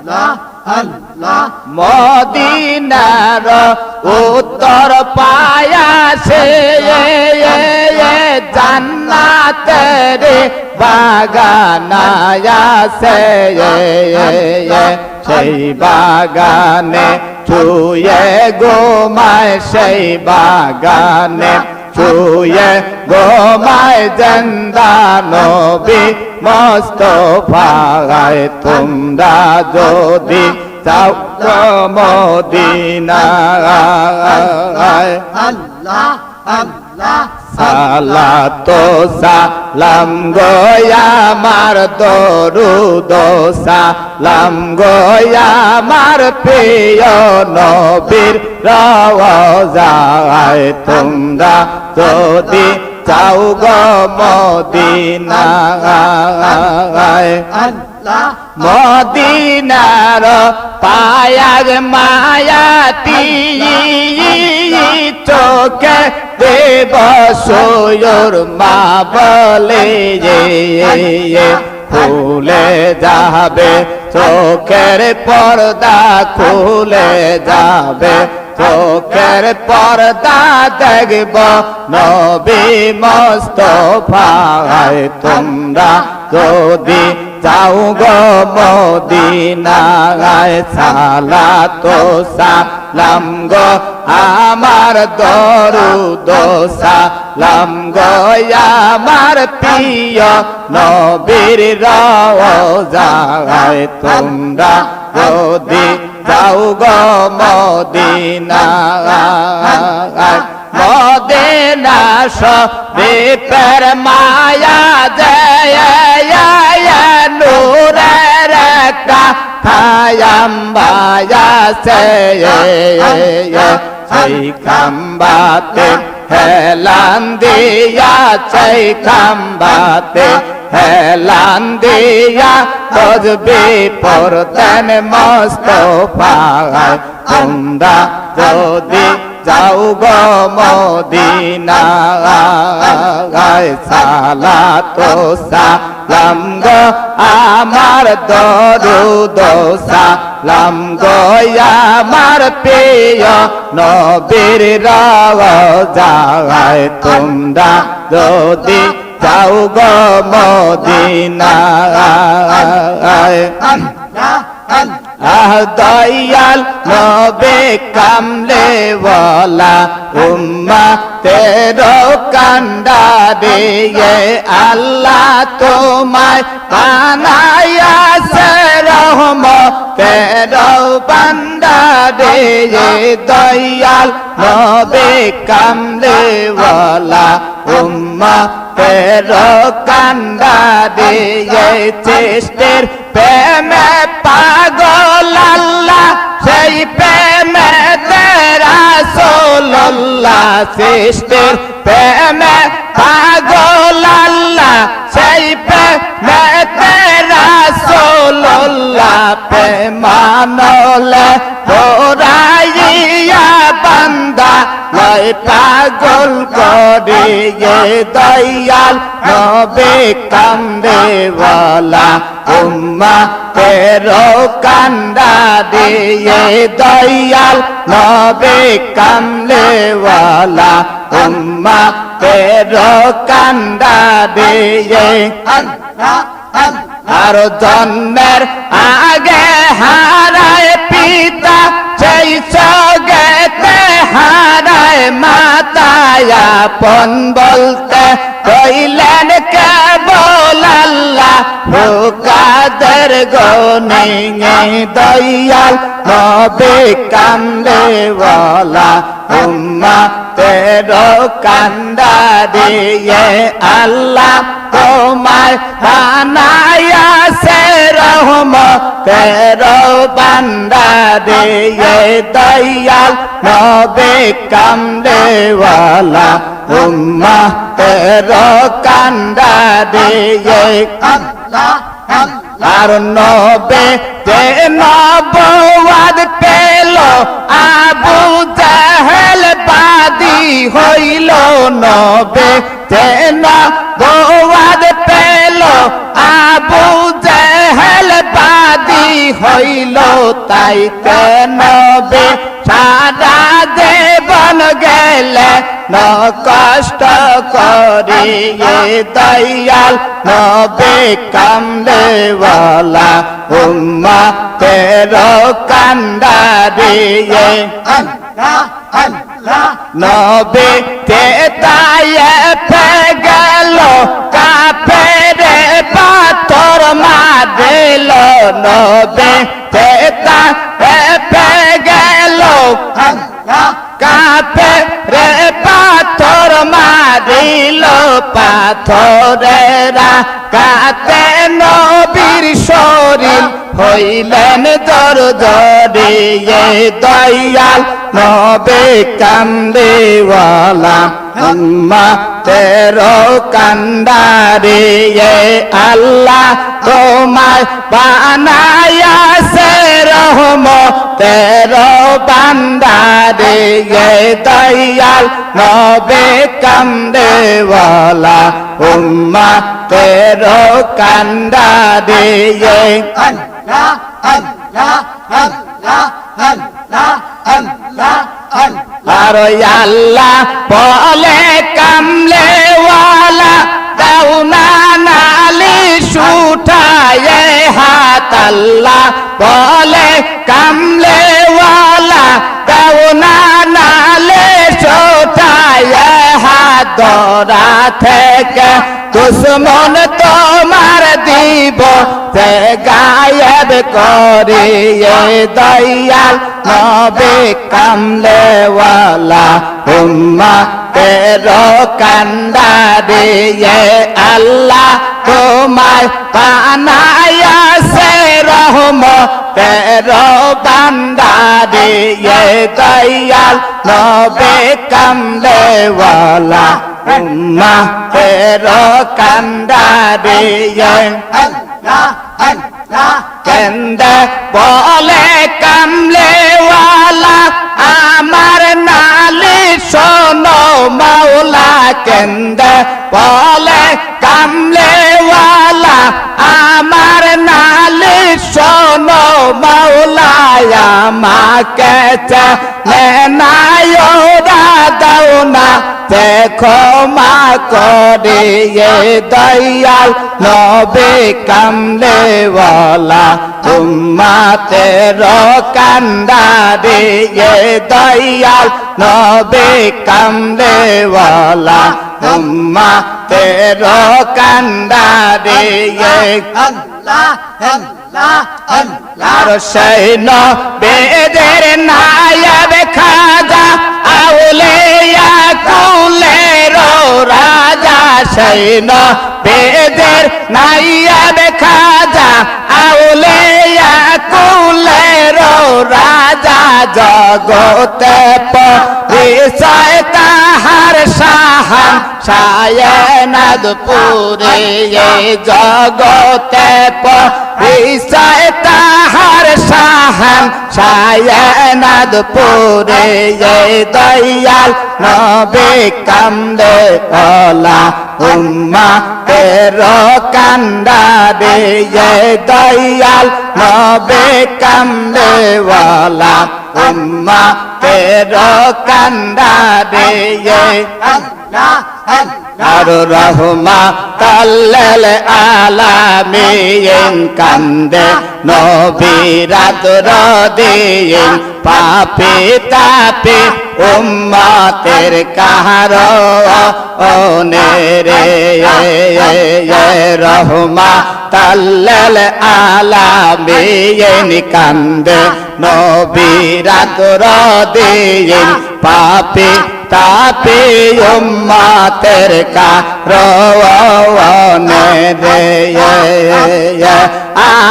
আল্লাহ আল্লাহ মদিনার উত্তর পায়াসে জান্নাতের বাগান আছে সেই বাগানে ছুঁয়ে ঘুমায় সেই বাগানে ছুঁয়ে ঘুমায় জিন্দা নবী মুস্তাফায় তোমরা যদি যাও মদিনায় আল্লাহ আল্লাহ সালাত সালাম গো আমার দরুদ সালাম গো আমার প্রিয় নবীর রওজায় তোমরা যদি যাও গো মদিনায় আল্লাহ মদিনার পায়ার মায়াতি চোখে দেব সয়ুর মা বলে খুলে যাবে চোখের পর্দা খুলে যাবে চোখের পর্দা দেখব নবী মুস্তাফায় তোমরা যদি যাও গো মদিনায় সালাত সালাম গো আমার দরুদ সালাম গো আমার প্রিয় নবীর রওজায় তোমরা যদি যাও গো মদিনায় মদিনা শরীফের মায়া যায় নূরের খায়াম্বায়া সেই খাম্বাতে হেলান দিয়া সেই খাম্বাতে হেলান দিয়া তসবি পড়তেন মুস্তাফায় তোমরা যদি যাও গো মদিনায় সালাত সালাম গো আমার দরুদ সালাম গো আমার প্রিয় নবীর রওজায় তোমরা যদি যাও গো মদিনায় দয়াল নবে কামলে ওয়ালা উম্মতের কান্ডারে আল্লাহ তোমায় বানায়াছে রহমতের বান্দারে দয়াল নবে কামলে ওয়ালা উম্মতের কান্ডারে চেষ্টের প্রেমে পাগল আল্লাহ সেই প্রেমে রাসূলুল্লাহ সৃষ্টির প্রেমে পাগল আল্লাহ সেই প্রেমে রাসূলুল্লাহ প্রেমানলে পোরাইয়া বান্দা লয় পাগল করিয়ে দয়াল নবে কান্দে ওয়ালা উম্মতের কান্দা দিয়ে দয়াল নবে কান্দে ওয়ালা উম্মতের কান্দা দিয়ে আর জন্মের আগে হারায় পিতা সেই সগেতে হারায় মাতায় আপন বলতে কইলেন কেবল আল্লাহ কাদের গনে দয়াল নবে কান্দে ওয়ালা উম্মতের কান্দা দিয়ে আল্লাহ তোমায় বানায়াছে রহমতের বান্দা দিয়ে দয়াল নবে কান্দে ওয়ালা উম্মতের কান্দা দিয়ে আর নবে তে নবওয়াত পেল আবু জাহেল বাদী হইল নবে তে নবওয়াত পেল আবু জাহেল বাদী হইল তাই কেন বে সারা জীবন গেলে ন কষ্ট করিয়ে দয়াল নবে কামলেওয়ালা উম্মতেরও কান্ডারিয়ে আল্লাহ আল্লাহ নবে তেতায়ে পে গেল কাফেরে পাথর মারিল নবে তেতায়ে পে গেল আল্লাহ কাফেরে পাথর মারিল পাথরেরা কাতে নবীর শরীর হইলেন জর্জরিয়ে দয়াল নবে কামলেওয়ালা উম্মতেরও কান্ডারিয়ে আল্লাহ তোমায় বানায়াছে রহমতেরও বান্দারিয়ে দয়াল নবে কামলেওয়ালা উম্মতেরও কান্ডারিয়ে আল্লাহ আল্লাহ আল্লাহ আল্লাহ আল্লাহ আল্লাহ আর আল্লাহ বলে কামলেওয়ালা দাও না নালিশ উঠায়ে হাত আল্লাহ বলে কামলেওয়ালা দাও না নালিশ উঠায়ে হাত ধরা থেকে দুশ্মন তোমার দিব তে গায়েব করিয়ে দয়াল নবে কামলেওয়ালা উম্মতেরও কান্ডারিয়ে আল্লাহ তোমায় বানায়াছে রহমতেরও বান্দারিয়ে দয়াল নবে কামলেওয়ালা উম্মতেরও কান্ডারিয়ে আল্লাহ আল্লাহ কেন্দে বলে কামলেওয়ালা আমার নালিশ শোনো মাওলা কেন্দে বলে কামলেওয়ালা আমার নালিশ শোনো মাওলা আমাকে নেনায়োরা দাও না দেখো মা করিয়ে দয়াল নবে কামলেওয়ালা উম্মতেরও কান্ডারিয়ে দয়াল নবে কামলেওয়ালা উম্মতেরও কান্ডারিয়ে আল্লাহ আল্লাহ আল্লাহ আর সেই নবেদের নায়েব খাজা আউলিয়া কুলেরও রাজা সেই নবেদের নায়েব খাজা আউলিয়া কুলেরও রাজা জগতে পরিচয় তাহার সাহান সায়নাদপুরে জগতে পরিচয় তাহার সাহান সায়নাদপুরে দয়াল নবে কামলেওয়ালা উম্মতেরও কান্ডারিয়ে দয়াল নবে কামলেওয়ালা উম্মতেরও কান্ডারিয়ে আল্লাহ আল্লাহ আর রহমাতাল্লিল আলামিন কান্দে নবীরাত দিন পাপি তাপি উম্মতের কারণে রে রহমাতাল্লিল আলামিন কান্দে নবীরাত দিন পাপি তাপি উম্মতের কারণে রে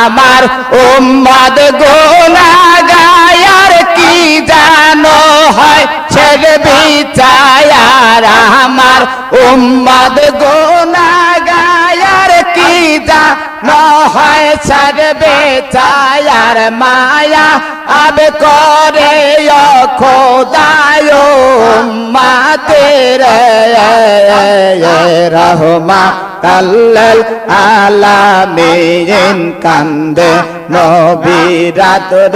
আমার উম্মত গুনাহগার কি জানো হয় ছেড়ে বিচার আমার উম্মত গুনাহগার কি জানো হয় ছেড়ে বিচার মায়া আব করে খোদায় উম্মতের রহমাতাল্লিল আলামিন কান্দে নবী রাত্র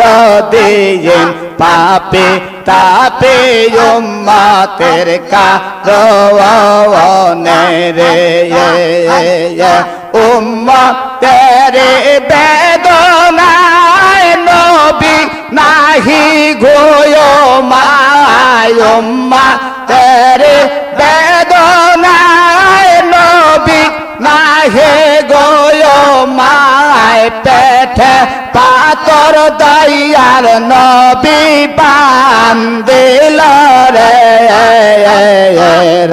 দিন পাপে তাপে উম্মতের কারণে রে উম্মতের বেদনায় নবী নাহি গোয় মায় উম্মতের বেদনায় নবী নাহে গোয় মায় পেটে পাতর দয়ার নবী বান্দিল রে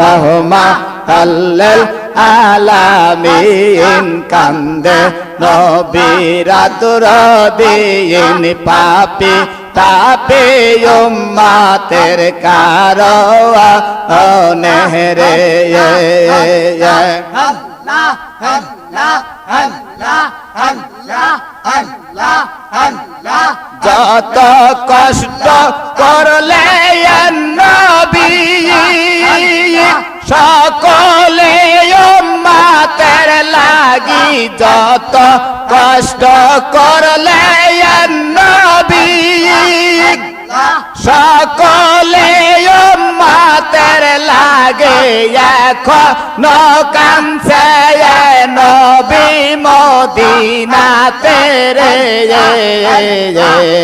রহমাতাল্লিল আলামিন কান্দে নবী রাত্র দিন পাপী তাপে উম্মতের কারণে রে আল্লাহ আল্লাহ আল্লাহ আল্লাহ আল্লাহ আল্লাহ যত কষ্ট করলে নবী সকলে উম্মতের লাগি যত কষ্ট করলে নবী সকলে উম্মতের লাগে এখন কাঁদছে নবী মদিনাতে রে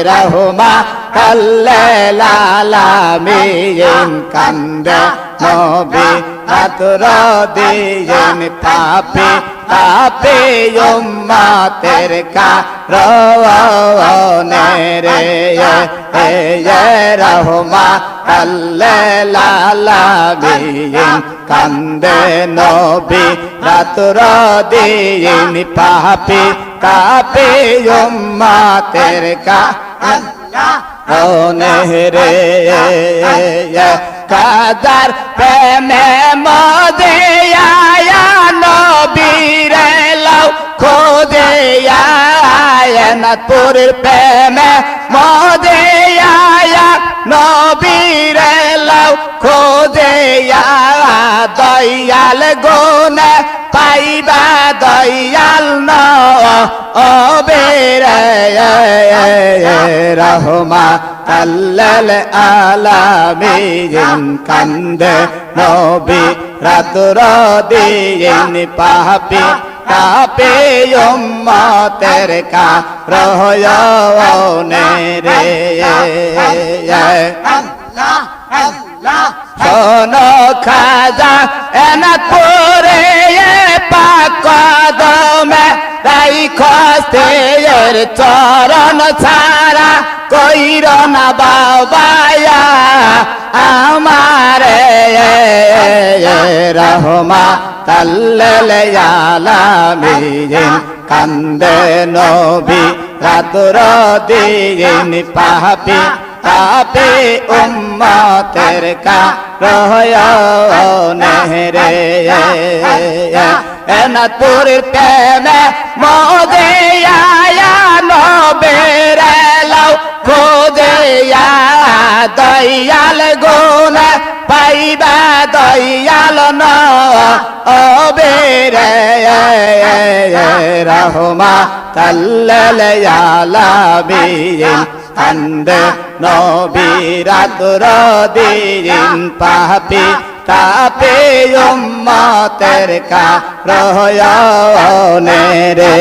রহমাতাল্লিল আলামিন কান্দে নবী রাত্র দিন পাপী তাপে উম্মতের কারণে রে রহমাতাল্লিল আলামিন কান্দে নবী রাত্র দিন পাপী তাপে উম্মতের কারণে রে কাদার প্রেমে মদে আয়া নবীরে লাও খোদে আয়নাতুরের প্রেমে মদে আয়া নবীরে লাও খোদে দয়াল গুণে পাইবা দয়াল নবীরে রহমাতাল্লিল আলামিন কান্দে নবী রাত্র দিন পাপী তাপে উম্মতের কারণে রে শোনো খাজা এনাপুরে পাক কদমে রাইখস্তের চরণ ছাড়া কইর না বাবায়া আমারে রহমাতাল্লিল আলামিন কান্দে নবী রাত্র দিন পাপী তাপে উম্মতের কারণে রে এনাতুরের প্রেমে মদে আয়া নবীরে লাও খোদে দয়াল গুণে পাইবা দয়াল নবীরে রহমাতাল্লিল আলামিন কান্দে নবী রাত্র দিন পাপী তাপে উম্মতের কারণে রে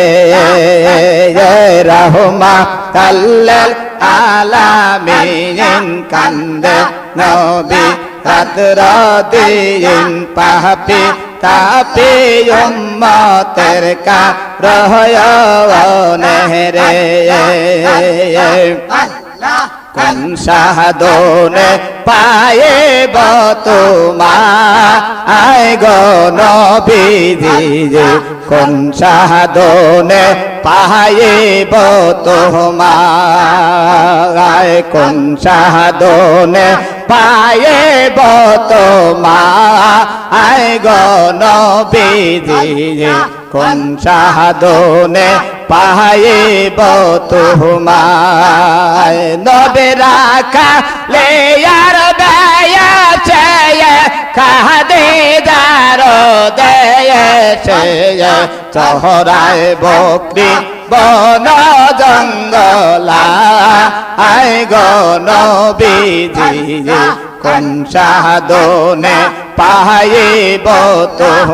রহমাতাল্লিল আলামিন কান্দে নবী রাত্র দিন পাপী তাপে উম্মতের কারণে রে কোন সাধনে পায়েব তোমায় গো নবীজি কোন সাধনে পায়েব তোমায় কোন সাধনে পায়েব তোমায় গো নবীজি কোন সাধনে পায়েব তোমায় নবে রাখা লেয়ার বেয়াছে কাদে দার দেয়েছে চহরায় বকরি বন জঙ্গলা আয় গো নবীজি কোন সাধনে পাইব তোমায়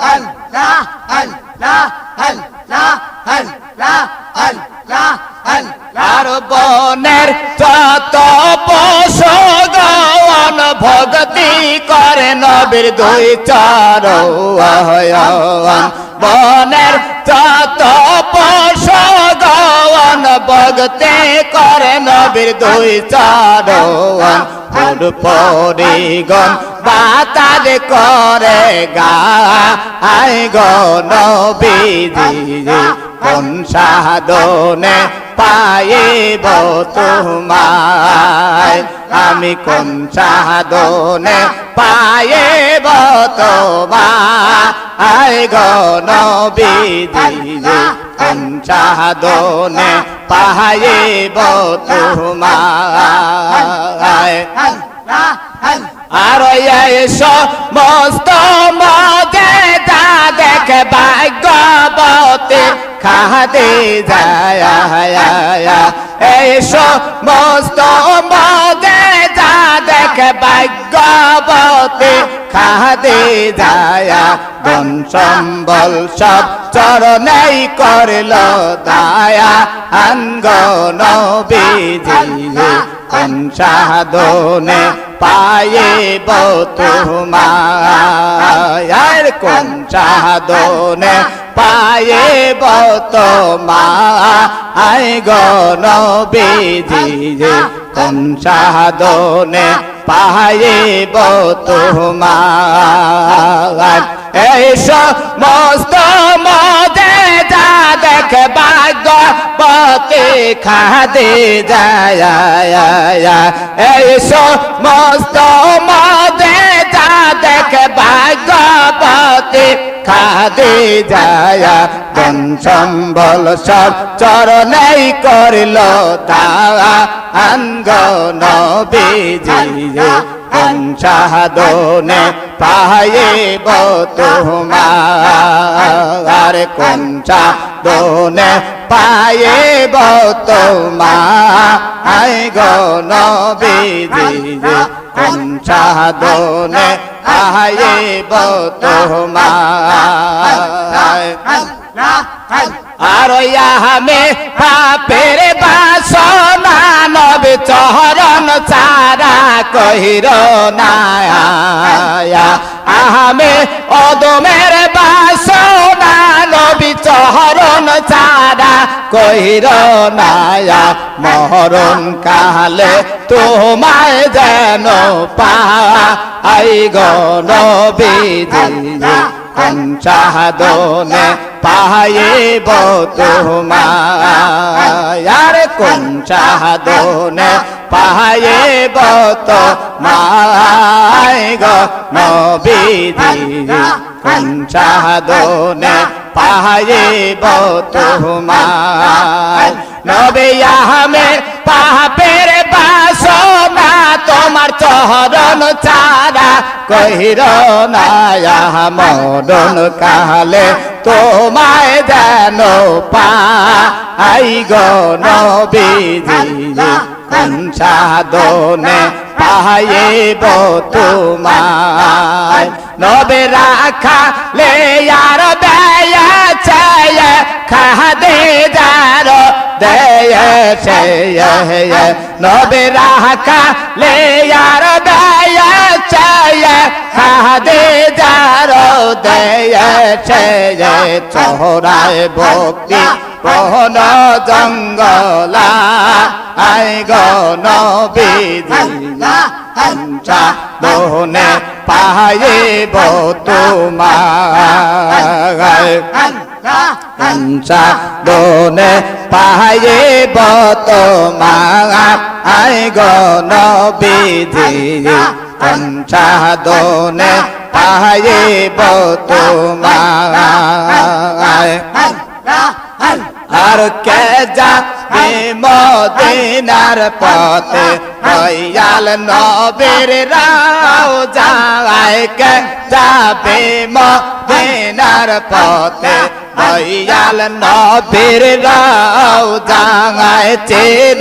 আল্লাহ আল্লাহ আল্লাহ আল্লাহ আল্লাহ আল্লাহ আর বনের যত পশু গণ ভক্তি করে নবীর দুই চরণ বনের যত পশু গণ ভক্তি করে নবীর দুই চরণ ফুল পরিগণ বাতার করে গা আয় গো নবীজি কোন সাধনে পাইব তোমায় আমি কোন সাধনে পাইব তোমায় আয় গো নবীজি কোন সাধনে পাইব তোমায় আর এসো মস্ত মজে যা দেখে ভাগ্যবতী খাদে যায় এসো মস্ত মজে যা দেখে ভাগ্যবতী খাদে যায় ধন সম্বল সব চরণেই করল দায়া আনগ নবীজি কোন সাধনে পাইব তোমায় কোন সাধনে পাইব তোমায় গো নবীজি কোন সাধনে পাইব তোমায় এই সমস্ত মজে যা দেখ ভাগ্যবতী খাদে যায় এই সমস্ত মজে যা দেখ ভাগ্যবতী খাদে যায় ধন সম্বল সব চরণেই করিল তা আনগ নবীজি কোন সাধনে পাইব তোমার কোন সাধনে পাইব তোমায় গো নবীজি কোন সাধনে পাইব তোমায় আর আমি পাপের বাসনা নবী চরণ চারা কহির না আমি অদমের বাসনা নবী চরণ চারা কহির না মরণ কালে তোমায় যেন পাই গো নবীজি কোন সাধনে পাইব তোমায় কোন সাধনে পাইব তোমায় গো নবীজি কোন সাধনে পাইব তোমায় নবী আমি পাপের বাসনা তোমার চরণ চারা কহির না মরণ কালে তোমায় যেন পাই গো নবীজি কোন সাধনে পাইব তোমায় নবে রাখা লে আর দেয়া চায় খাদে যার দেয়ছে নবে রাখা লে আর দেয়া চায় খাদে যার দেয়ছে চোরায় ভক্তি কোন জঙ্গলা আয় গো নবীজি সাধনে পাইব তোমায় সাধনে পাইব তোমায় আয় গো নবীজি সাধনে পাইব তোমায় আর কে যাবে মদিনার পথে দয়াল নবীর রওজায় কে যাবে মদিনার পথে দয়াল নবীর রওজায় চির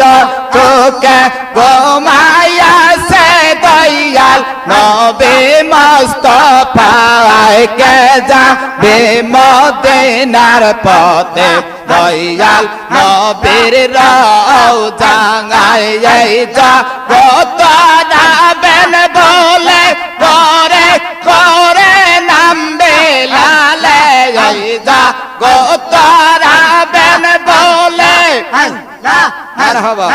চোখে ঘুমাইয়াছে দয়াল নবী মুস্তাফায় কে যাবে মদিনার পথে দয়াল নবীর রওজায় এই জগৎ নাবেন বলে করে করে নামবে লালে এই জগৎ নাবেন বলে মারহাবা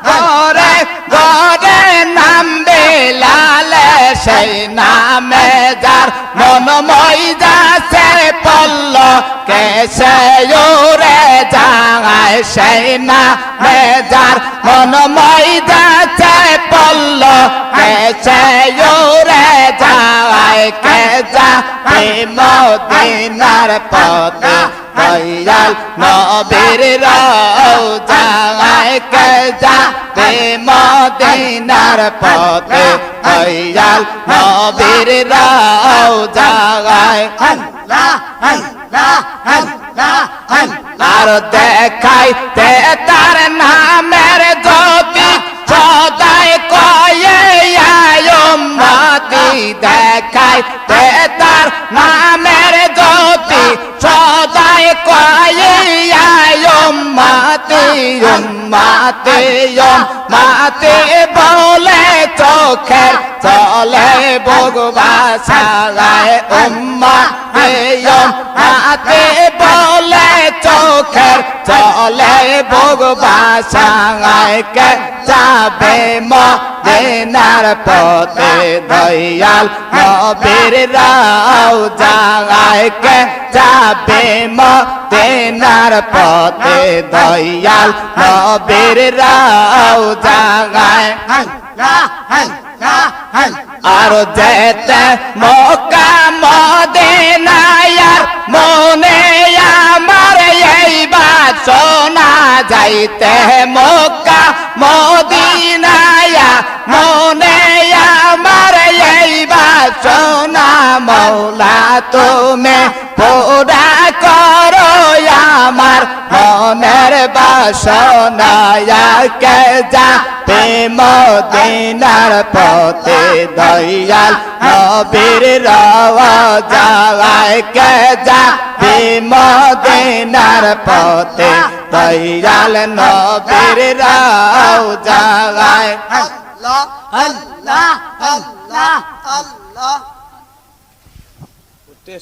করে করে নামবে লালে সেই নামে যার মন মইদাছে পল্ল কেসে উড়ে যায় সেই নামে যার মন মইদাছে পল্ল কেসে উড়ে যায় কে যাবে মদিনার পথে দয়াল নবীর রওজায় কে যাবে মদিনার পথে দয়াল নবীর রওজায় আর দেখাইতে তার নামের জ্যোতি সদাই কয়ে উম্মতি দেখাইতে তার নামের জ্যোতি সদাই কয়ে উম্মতি উম্মতি উম্মতি বলে চোখের চলে ভগবা সালায় উম্মতি উম্মতি বলে চোখের চলে ভগবা সালায় কে যাবে মদিনার পথে দয়াল নবীর রওজায় কে যাবে মদিনার পথে দয়াল নবীর রওজায় আর যেতে মক্কা মদিনায় মনে আমার এই বাসনা যাইতে মক্কা মদিনায় মনে আমার এই বাসনা মৌলা তুমি পুরা করো আমার মনের বাসনা কে যাবে মদিনার পথে দয়াল নবীর রওজায় কে যাবে মদিনার পথে দয়াল নবীর রওজায় আল্লাহ আল্লাহ আল্লাহ আল্লাহ